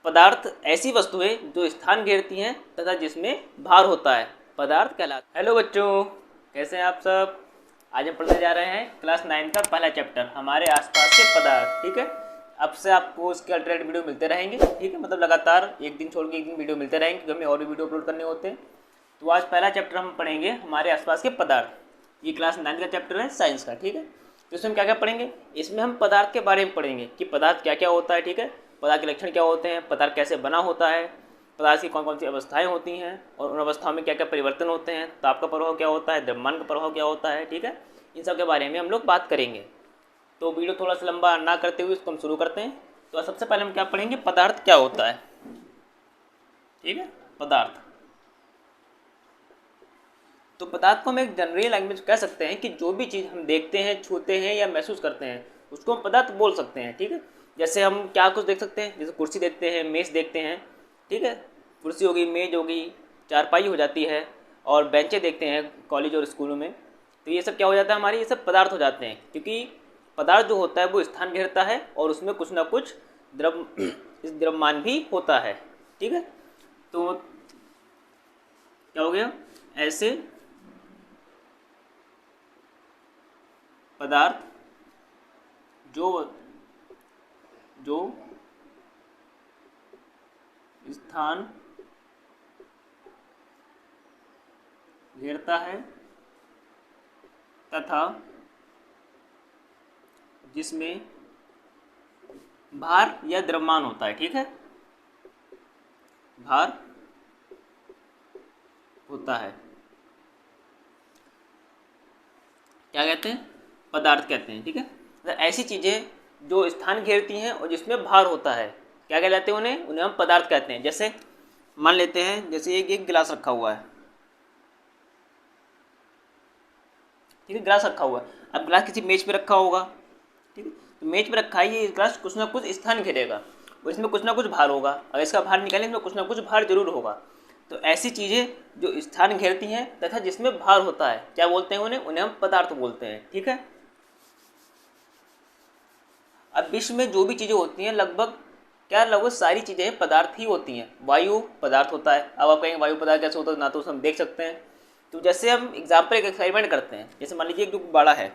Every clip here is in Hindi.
पदार्थ ऐसी वस्तुएं जो स्थान घेरती हैं तथा जिसमें भार होता है, पदार्थ कहलाता है। हेलो बच्चों, कैसे हैं आप सब। आज हम पढ़ने जा रहे हैं क्लास 9 का पहला चैप्टर, हमारे आसपास के पदार्थ। ठीक है, अब से आपको उसके अल्टरनेट वीडियो मिलते रहेंगे। ठीक है, मतलब लगातार एक दिन छोड़ के एक दिन वीडियो मिलते रहेंगे, क्योंकि हमें और भी वीडियो अपलोड करने होते हैं। तो आज पहला चैप्टर हम पढ़ेंगे हमारे आसपास के पदार्थ। ये क्लास 9 का चैप्टर है साइंस का। ठीक है, तो इसमें हम क्या क्या पढ़ेंगे, इसमें हम पदार्थ के बारे में पढ़ेंगे कि पदार्थ क्या क्या होता है। ठीक है, पदार्थ के लक्षण क्या होते हैं, पदार्थ कैसे बना होता है, पदार्थ की कौन कौन सी अवस्थाएं होती हैं और उन अवस्थाओं में क्या क्या परिवर्तन होते हैं, ताप का प्रभाव क्या होता है, द्रव्यमान का प्रभाव क्या होता है। ठीक है, इन सब के बारे में हम लोग बात करेंगे। तो वीडियो थोड़ा सा लंबा ना करते हुए इसको हम शुरू करते हैं। तो सबसे पहले हम क्या पढ़ेंगे, पदार्थ क्या होता है। ठीक है, पदार्थ, तो पदार्थ को हम एक जनरल लैंग्वेज कह सकते हैं कि जो भी चीज़ हम देखते हैं, छूते हैं या महसूस करते हैं उसको हम पदार्थ बोल सकते हैं। ठीक है, जैसे हम क्या कुछ देख सकते हैं, जैसे कुर्सी देखते हैं, मेज़ देखते हैं। ठीक है, कुर्सी होगी, मेज़ होगी, चारपाई हो जाती है, और बेंचें देखते हैं कॉलेज और स्कूलों में। तो ये सब क्या हो जाता है हमारे, ये सब पदार्थ हो जाते हैं, क्योंकि पदार्थ जो होता है वो स्थान घेरता है और उसमें कुछ ना कुछ द्रव्यमान भी होता है। ठीक है, तो क्या हो गया, ऐसे पदार्थ जो जो स्थान घेरता है तथा जिसमें भार या द्रव्यमान होता है। ठीक है, भार होता है, क्या कहते हैं, पदार्थ कहते हैं। ठीक है, तो ऐसी चीज़ें जो स्थान घेरती हैं और जिसमें भार होता है क्या कहलाते हैं, उन्हें हम पदार्थ कहते हैं। जैसे मान लेते हैं, जैसे एक गिलास रखा हुआ है। ठीक है, गिलास रखा हुआ है, अब गिलास किसी मेज पे रखा होगा। ठीक है, तो मेज पे रखा है, ये गिलास कुछ ना कुछ स्थान घेरेगा और इसमें कुछ ना कुछ भार होगा। अगर इसका भार निकालें इसमें कुछ ना कुछ भार जरूर होगा। तो ऐसी चीज़ें जो स्थान घेरती हैं तथा जिसमें भार होता है क्या बोलते हैं, उन्हें हम पदार्थ बोलते हैं। ठीक है, अब विश्व में जो भी चीज़ें होती हैं लगभग सारी चीज़ें पदार्थ ही होती हैं। वायु पदार्थ होता है। अब आप कहेंगे वायु पदार्थ कैसे होता है, ना तो उसे हम देख सकते हैं। तो जैसे हम एग्जाम्पल एक एक्सपेरिमेंट करते हैं, जैसे मान लीजिए एक जो गुब्बारा है।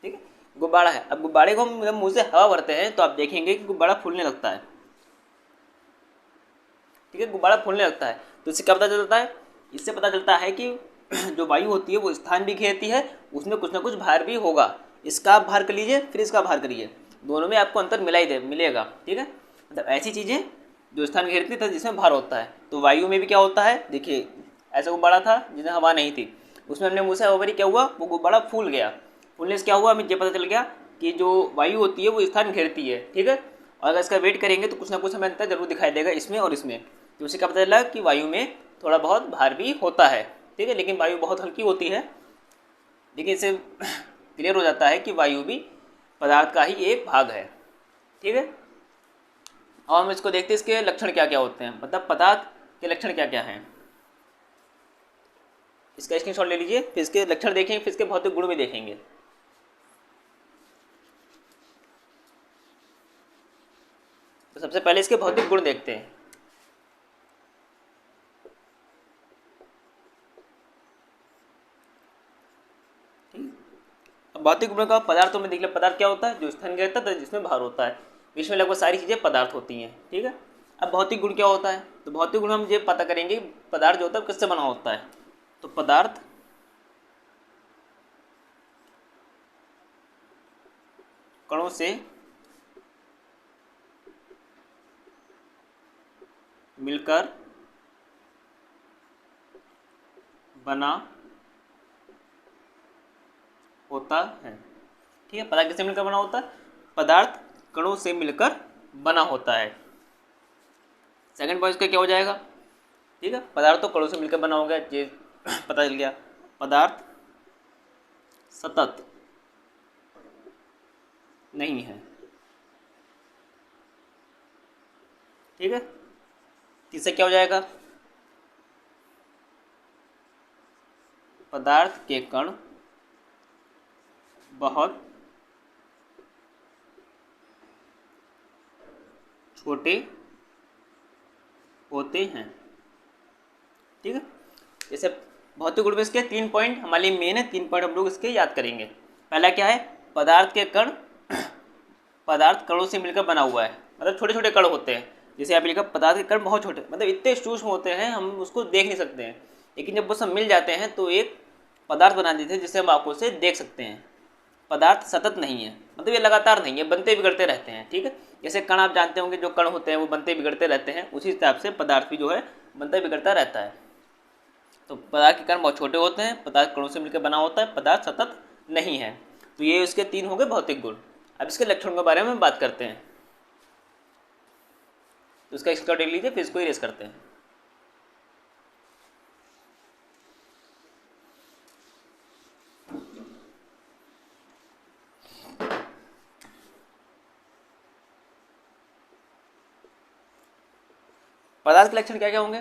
ठीक है, गुब्बारा है, अब गुब्बारे को हम जब मुंह से हवा भरते हैं तो आप देखेंगे कि गुब्बारा फूलने लगता है। ठीक है, गुब्बारा फूलने लगता है, तो इससे क्या पता चलता है, इससे पता चलता है कि जो वायु होती है वो स्थान भी घेरती है, उसमें कुछ ना कुछ भार भी होगा। इसका आप भार कर लीजिए, फिर इसका भार करिए, दोनों में आपको अंतर मिलेगा। ठीक है, मतलब ऐसी चीज़ें जो स्थान घेरती है जिसमें भार होता है। तो वायु में भी क्या होता है, देखिए ऐसा गुब्बारा था जिसमें हवा नहीं थी, उसमें हमने मुँह से हवा भरी, क्या हुआ, वो गुब्बारा फूल गया। फूलने से क्या हुआ, हमें ये पता चल गया कि जो वायु होती है वो स्थान घेरती है। ठीक है, और अगर इसका वेट करेंगे तो कुछ ना कुछ हमें अंतर जरूर दिखाई देगा इसमें और इसमें। तो उसे क्या पता चला कि वायु में थोड़ा बहुत भार भी होता है। ठीक है, लेकिन वायु बहुत हल्की होती है, लेकिन इससे क्लियर हो जाता है कि वायु भी पदार्थ का ही एक भाग है। ठीक है, और हम इसको देखते हैं इसके लक्षण क्या क्या होते हैं, मतलब पदार्थ के लक्षण क्या क्या हैं। इसका स्क्रीनशॉट ले लीजिए, फिर इसके लक्षण देखेंगे, फिर इसके भौतिक गुण भी देखेंगे। तो सबसे पहले इसके भौतिक गुण देखते हैं। भौतिक गुणों का पदार्थों में देख लिया, पदार्थ क्या होता है, जो स्थान घेरता है जिसमें भार होता है। विश्व में लगभग सारी चीज़ें पदार्थ होती हैं। ठीक है, अब भौतिक गुण क्या होता है, तो भौतिक गुण हम ये पता करेंगे पदार्थ जो होता है किससे बना होता है। तो पदार्थ कणों से मिलकर बना होता है। ठीक है, पदार्थ किससे मिलकर बना होता है, पदार्थ कणों से मिलकर बना होता है। सेकंड पॉइंट का क्या हो जाएगा, ठीक है, पदार्थ तो कणों से मिलकर बना हो गया, ये पता चल गया। पदार्थ सतत नहीं है। ठीक है, तीसरा क्या हो जाएगा, पदार्थ के कण बहुत छोटे होते हैं। ठीक है, जैसे भौतिक गुण में इसके 3 पॉइंट हमारे लिए मेन है, 3 पॉइंट हम लोग इसके याद करेंगे। पहला क्या है, पदार्थ के कण पदार्थ कणों से मिलकर बना हुआ है, मतलब छोटे छोटे कण होते हैं। जैसे यहाँ पे लिखा पदार्थ के कण बहुत छोटे, मतलब इतने सूक्ष्म होते हैं हम उसको देख नहीं सकते हैं, लेकिन जब वो सब मिल जाते हैं तो एक पदार्थ बना देते हैं जिसे हम आंखों से देख सकते हैं। पदार्थ सतत नहीं है, मतलब ये लगातार नहीं है, बनते बिगड़ते रहते हैं। ठीक है, जैसे कण आप जानते होंगे, जो कण होते हैं वो बनते बिगड़ते रहते हैं, उसी हिसाब से पदार्थ भी जो है बनता बिगड़ता रहता है। तो पदार्थ के कण बहुत छोटे होते हैं, पदार्थ कणों से मिलकर बना होता है, पदार्थ सतत नहीं है। तो ये इसके 3 हो गए भौतिक गुण। अब इसके लक्षणों के बारे में बात करते हैं। तो इसका स्क्रीनशॉट देख लीजिए, फिर इसको इरेज करते हैं। पदार्थ के लक्षण क्या क्या होंगे,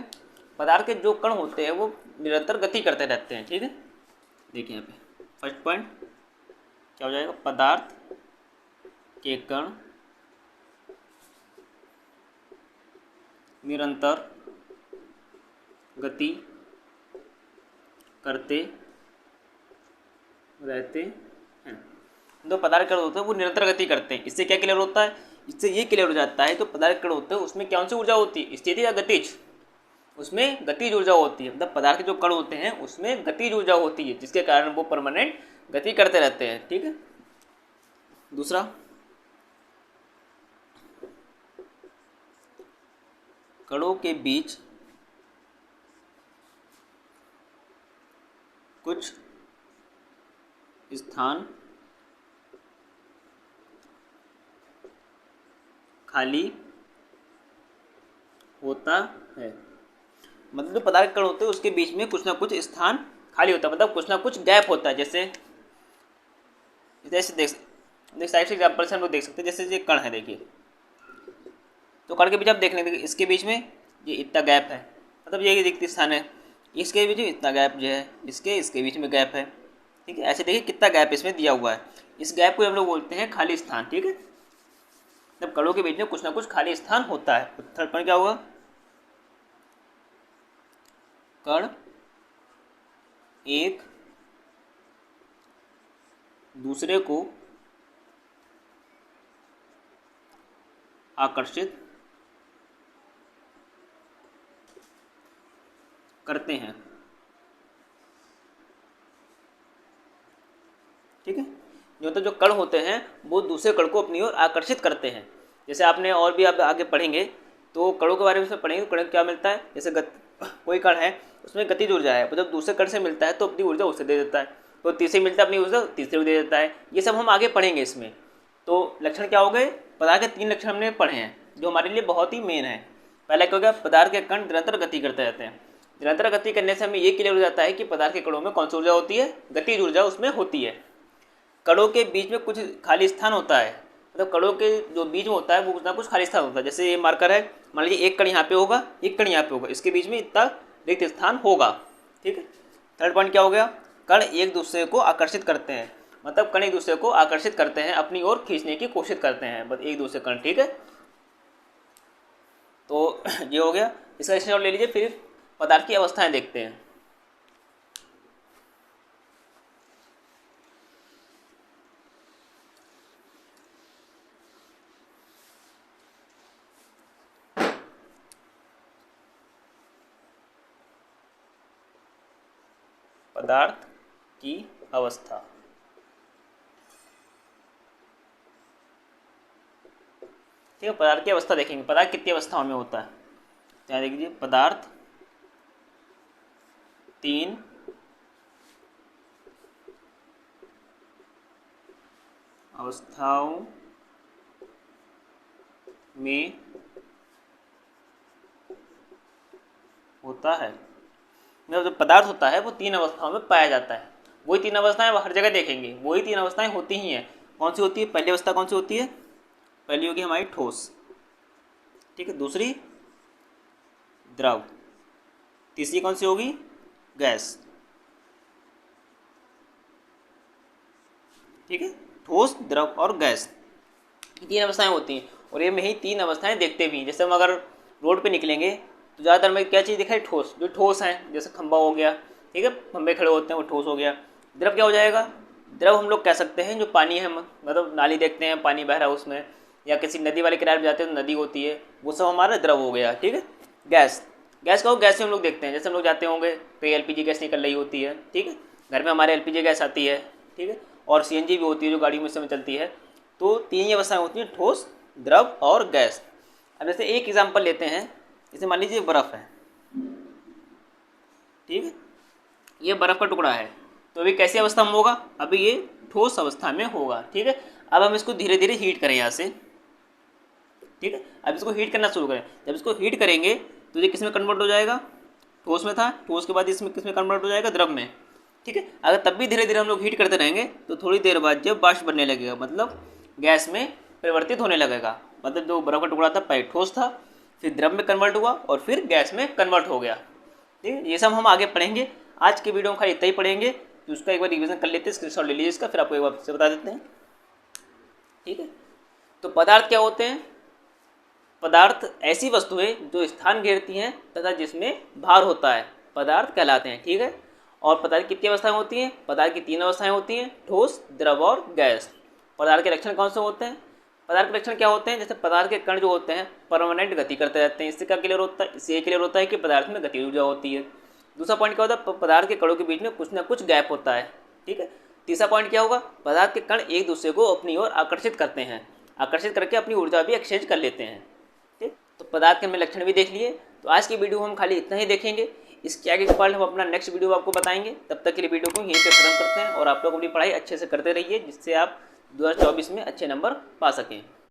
पदार्थ के जो कण होते हैं वो निरंतर गति करते रहते हैं। ठीक है, देखिए यहाँ पे फर्स्ट पॉइंट क्या हो जाएगा, पदार्थ के कण निरंतर गति करते रहते हैं। जो पदार्थ कण होते हैं वो निरंतर गति करते हैं। इससे क्या क्लियर होता है, इससे ये क्लियर हो जाता है जो पदार्थ कण होते हैं उसमें कौन सी ऊर्जा होती है, स्थिति या गतिज। उसमें गतिज ऊर्जा होती है, मतलब पदार्थ के जो कण होते हैं उसमें गतिज ऊर्जा होती है, जिसके कारण वो परमानेंट गति करते रहते हैं। ठीक है, दूसरा कणों के बीच कुछ स्थान खाली होता है, मतलब जो पदार्थ कण होते हैं उसके बीच में कुछ ना कुछ स्थान खाली होता है, मतलब कुछ ना कुछ गैप होता है। जैसे देख साइड से एग्जाम्पल से हम लोग देख सकते हैं, जैसे ये कण है, देखिए तो कण के बीच आप देख लेंगे इसके बीच में ये इतना गैप है, मतलब ये रिक्त स्थान है, इसके बीच में इतना गैप जो है, इसके बीच में गैप है। ठीक है, ऐसे देखिए कितना गैप इसमें दिया हुआ है, इस गैप को हम लोग बोलते हैं खाली स्थान। ठीक है, जब कणों के बीच में कुछ ना कुछ खाली स्थान होता है। थर्ड पॉइंट क्या होगा, कण एक दूसरे को आकर्षित करते हैं। ठीक है, जो कण होते हैं वो दूसरे कण को अपनी ओर आकर्षित करते हैं। जैसे आपने और भी आप आगे पढ़ेंगे तो कणों के बारे में पढ़ेंगे, कण क्या मिलता है, जैसे कोई कण है उसमें गतिज ऊर्जा है, तो जब दूसरे कण से मिलता है तो अपनी ऊर्जा उससे दे देता है, तो तीसरे मिलता है अपनी ऊर्जा तीसरे को दे देता है। ये सब हम आगे पढ़ेंगे इसमें। तो लक्षण क्या हो गए, पदार्थ के 3 लक्षण हमने पढ़े हैं जो हमारे लिए बहुत ही मेन है। पहला क्या हो गया, पदार्थ के कण निरंतर गति करते रहते हैं। निरंतर गति करने से हमें ये क्लियर हो जाता है कि पदार्थ के कणों में कौन सी ऊर्जा होती है, गतिज ऊर्जा उसमें होती है। कणों के बीच में कुछ खाली स्थान होता है, मतलब कणों के जो बीच में होता है वो कुछ ना कुछ खाली स्थान होता है। जैसे ये मार्कर है, मान लीजिए एक कण यहाँ पे होगा, एक कण यहाँ पे होगा, इसके बीच में इतना रिक्त स्थान होगा। ठीक है, थर्ड पॉइंट क्या हो गया, कण एक दूसरे को आकर्षित करते हैं, मतलब कण एक दूसरे को आकर्षित करते हैं, अपनी ओर खींचने की कोशिश करते हैं, बस एक दूसरे कण। ठीक है, तो ये हो गया, इसका स्क्रीनशॉट ले लीजिए। फिर पदार्थ की अवस्थाएं देखते हैं। पदार्थ की अवस्था, ठीक है, पदार्थ की अवस्था देखेंगे, पदार्थ कितनी अवस्थाओं में होता है। यहाँ देखिए, पदार्थ 3 अवस्थाओं में होता है, मतलब जो पदार्थ होता है वो 3 अवस्थाओं में पाया जाता है। वही 3 अवस्थाएं हर जगह देखेंगे, वही 3 अवस्थाएं होती ही हैं। कौन सी होती है, पहली अवस्था कौन सी होती है, पहली होगी हमारी ठोस। ठीक है, दूसरी द्रव, तीसरी कौन सी होगी, गैस। ठीक है, ठोस, द्रव और गैस, ये 3 अवस्थाएं होती हैं। और ये में ही 3 अवस्थाएं देखते भी हैं। जैसे हम अगर रोड पे निकलेंगे तो ज़्यादातर में क्या चीज़ दिखाई, ठोस, जो ठोस हैं, जैसे खंबा हो गया, ठीक है, खंबे खड़े होते हैं वो ठोस हो गया। द्रव क्या हो जाएगा, द्रव हम लोग कह सकते हैं जो पानी है, मतलब नाली देखते हैं पानी बह रहा है उसमें, या किसी नदी वाले किनारे पर जाते हैं तो नदी होती है, वो सब हमारा द्रव हो गया, ठीक है। गैस, गैस का हो, गैस से हम लोग देखते हैं, जैसे हम लोग जाते होंगे कहीं एलपीजी गैस निकल रही होती है, ठीक है, घर में हमारे एलपीजी गैस आती है, ठीक है, और सीएनजी भी होती है जो गाड़ी में इस समय चलती है। तो 3 ही अवस्थाएं होती हैं, ठोस, द्रव और गैस। अब जैसे एक एग्जांपल लेते हैं, जैसे मान लीजिए बर्फ़ है, ठीक है, ये बर्फ़ का टुकड़ा है, तो अभी कैसी अवस्था में होगा, अभी ये ठोस अवस्था में होगा, ठीक है। अब हम इसको धीरे धीरे हीट करें यहाँ से, ठीक है, अब इसको हीट करना शुरू करें। जब इसको हीट करेंगे तो ये किस में कन्वर्ट हो जाएगा, ठोस में था, ठोस के बाद इसमें किस में कन्वर्ट हो जाएगा, द्रव में, ठीक है। अगर तब भी धीरे धीरे हम लोग हीट करते रहेंगे तो थोड़ी देर बाद जब वाष्प बनने लगेगा, मतलब गैस में परिवर्तित होने लगेगा, मतलब जो बर्फ का टुकड़ा था पहले ठोस था, फिर द्रव में कन्वर्ट हुआ और फिर गैस में कन्वर्ट हो गया, ठीक है। ये सब हम आगे पढ़ेंगे, आज के वीडियो में खाली इतना ही पढ़ेंगे, तो उसका एक बार रिविजन कर लेते हैं, स्क्रीनशॉट ले लीजिए इसका, फिर आपको एक बार से बता देते हैं, ठीक है। तो पदार्थ क्या होते हैं, पदार्थ ऐसी वस्तुएं जो स्थान घेरती हैं तथा जिसमें भार होता है, पदार्थ कहलाते हैं, ठीक है। और पदार्थ कितनी अवस्थाएं होती हैं, पदार्थ की 3 अवस्थाएं होती हैं, ठोस, द्रव और गैस। पदार्थ के लक्षण कौन से होते हैं, पदार्थ के लक्षण क्या होते हैं, जैसे पदार्थ के कण जो होते हैं परमानेंट गति करते रहते हैं। इससे क्या क्लियर होता है, इससे क्लियर होता है कि पदार्थ में गति ऊर्जा होती है। दूसरा पॉइंट क्या होता है, पदार्थ के कणों के बीच में कुछ ना कुछ गैप होता है, ठीक है। तीसरा पॉइंट क्या होगा, पदार्थ के कण एक दूसरे को अपनी ओर आकर्षित करते हैं, आकर्षित करके अपनी ऊर्जा भी एक्सचेंज कर लेते हैं, ठीक। तो पदार्थ के हमें लक्षण भी देख लिए। तो आज की वीडियो हम खाली इतना ही देखेंगे, इसके आगे का पार्ट हम अपना नेक्स्ट वीडियो आपको बताएंगे। तब तक के लिए वीडियो को यहीं पे खत्म करते हैं और आप लोग अपनी पढ़ाई अच्छे से करते रहिए, जिससे आप 2024 में अच्छे नंबर पा सकें।